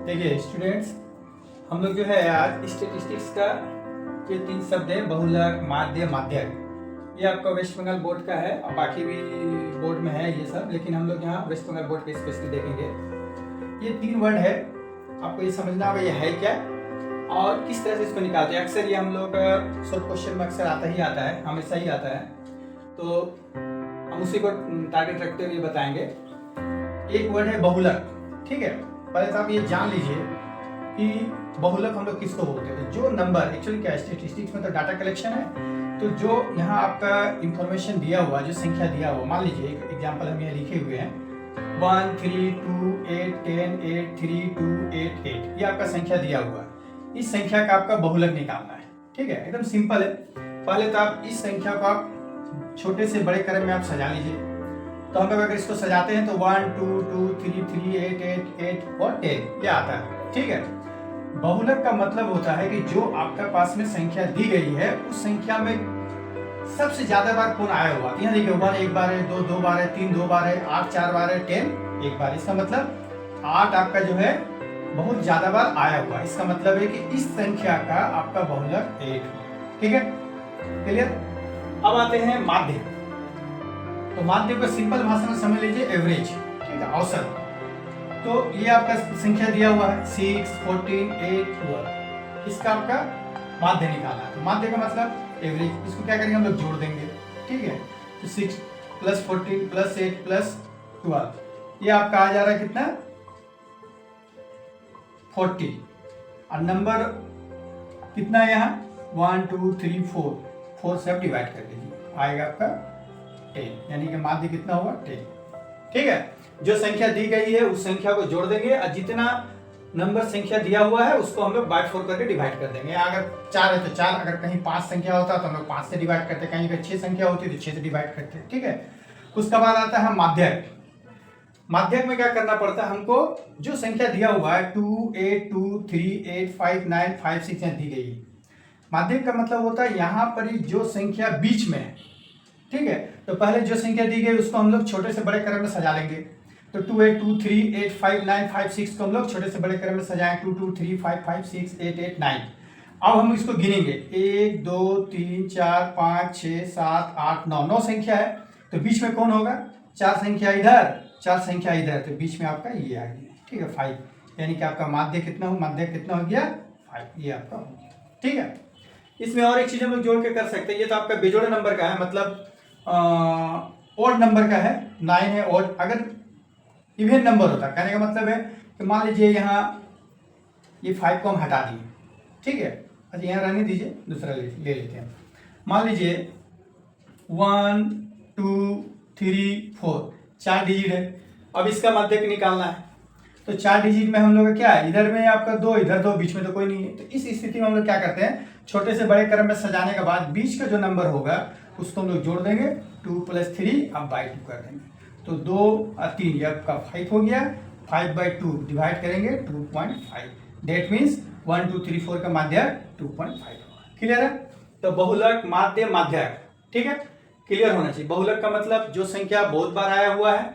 देखिए स्टूडेंट्स, हम लोग जो है आज स्टेटिस्टिक्स का ये 3 शब्द है, बहुलक, माध्य, माध्यक। ये आपका वेस्ट बंगाल बोर्ड का है और बाकी भी बोर्ड में है ये सब, लेकिन हम लोग यहाँ वेस्ट बंगाल बोर्ड के स्पेशली देखेंगे। ये 3 वर्ड है, आपको ये समझना होगा ये है क्या और किस तरह से इसको निकालते हैं। अक्सर ये हम लोग शॉर्ट क्वेश्चन में अक्सर आता है, हमेशा ही आता है, तो हम उसी को टारगेट रखते हुए बताएंगे। एक वर्ड है बहुलक, ठीक है। पहले तो आप ये जान लीजिए कि बहुलक हम लोग किसको बोलते हैं। जो नंबर एक्चुअली क्या है, स्टेटिस्टिक्स में तो डाटा कलेक्शन है, तो जो यहाँ आपका इंफॉर्मेशन दिया हुआ, जो संख्या दिया हुआ, मान लीजिए एक एग्जांपल हम यहाँ लिखे हुए हैं 1 3 2 8 10 8 3 2 8 8, ये आपका संख्या दिया हुआ है। इस संख्या का आपका बहुलक निकालना है, ठीक है। एकदम सिंपल है। पहले तो आप इस संख्या को आप छोटे से बड़े क्रम में आप सजा लीजिए। तो हम लोग अगर इसको सजाते हैं तो 1 2 2 3 3 8 8 8 और 10 ये आता है, ठीक है। बहुलक का मतलब होता है कि जो आपका पास में संख्या दी गई है उस संख्या में सबसे ज्यादा बार कौन आया हुआ। यहाँ देखिए 1 एक बार है, 2 2 बार है, 3 2 बार है, 8 4 बार है, 10 एक बार। इसका मतलब 8 आपका जो है बहुत ज्यादा बार आया हुआ। इसका मतलब है कि इस संख्या का आपका बहुलक 8 है, ठीक है। क्लियर। अब आते हैं माध्य। तो माध्य को सिंपल भाषा में समझ लीजिए एवरेज, ठीक है, औसत। तो ये आपका संख्या दिया हुआ है 6 14 8 12, इसका आपका माध्य निकालना है। तो माध्य का मतलब एवरेज। इसको क्या करेंगे हम लोग जोड़ देंगे, ठीक है। तो 6 + 14 + 8 + 12, ये आपका आ जा रहा है कितना 40। और नंबर कितना है यहाँ 1 2 3 4 से आप डिवाइड कर दीजिए, आएगा आपका 10, यानी कि माध्य कितना हुआ 10, ठीक है। जो संख्या दी गई है उस संख्या को जोड़ देंगे और जितना नंबर संख्या दिया हुआ है उसको हम लोग बाय 4 करके डिवाइड कर देंगे। अगर 4 है तो 4, अगर कहीं 5 संख्या होता तो हम लोग 5 से डिवाइड करते, कहीं अगर 6 संख्या होती तो 6 से डिवाइड करते, ठीक है। उसके बाद आता है माध्यक। माध्यक में क्या करना पड़ता है हमको, जो संख्या दिया हुआ है 2 8 2 3 8 5 9 5 6 यहाँ दी गई है। माध्यक का मतलब होता है यहाँ पर ही जो संख्या बीच में है, ठीक है। तो पहले जो संख्या दी गई उसको हम लोग छोटे से बड़े क्रम में सजा लेंगे। तो 2 8 2 3 8 5 9 5 6 को हम लोग छोटे से बड़े क्रम में सजाएं। 2 2 3 5 5 6 8 8 9। अब हम इसको गिनेंगे 1 2 3 4 5 6 7 8 9, 9 संख्या है। तो बीच में कौन होगा, 4 संख्या इधर 4 संख्या इधर, तो बीच में आपका ये आ गया, ठीक है 5। यानी कि आपका माध्य कितना हो गया 5, ये आपका हो गया, ठीक है। इसमें और एक चीज हम लोग जोड़ के कर सकते हैं। ये तो आपका बेजोड़ नंबर का है, मतलब ओड नंबर का है, 9 है ओड। अगर इवन नंबर होता, कहने का मतलब है कि मान लीजिए यहाँ ये 5 को हम हटा दिए, ठीक है। अच्छा यहाँ रहने दीजिए, दूसरा ले लेते हैं। मान लीजिए 1 2 3 4, 4 डिजिट है। अब इसका माध्यक निकालना है, तो 4 डिजिट में हम लोग क्या है, इधर में आपका 2 इधर 2, बीच में तो कोई नहीं है। तो इस स्थिति में हम लोग क्या करते हैं, छोटे से बड़े क्रम में सजाने के बाद बीच का जो नंबर होगा उसको हम लोग जोड़ देंगे। 2 + 3 अब बाई 2 कर देंगे। तो 2 और 3 ये आपका 5 हो गया। 5/2 डिवाइड करेंगे 2.5, डेट मीन्स 1 2 3 4 का माध्यक 2.5 होगा। क्लियर है। तो बहुलक, माध्य, माध्यक, ठीक है, क्लियर होना चाहिए। बहुलक का मतलब जो संख्या बहुत बार आया हुआ है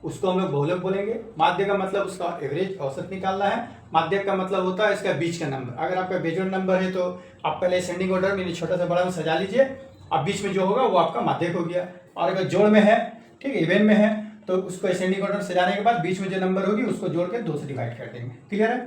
उसको हम लोग बहुलक बोलेंगे। माध्य का मतलब उसका एवरेज औसत निकालना है। माध्यक का मतलब होता है इसका बीच का नंबर। अगर आपका बेजोड़ नंबर है तो आप पहले असेंडिंग ऑर्डर में छोटा से बड़ा में सजा लीजिए, अब बीच में जो होगा वो आपका माध्यक हो गया। और अगर जोड़ में है, ठीक है, इवन में है, तो उसको असेंडिंग ऑर्डर सजाने के बाद बीच में जो नंबर होगी उसको जोड़ के 2 से डिवाइड कर देंगे। क्लियर है।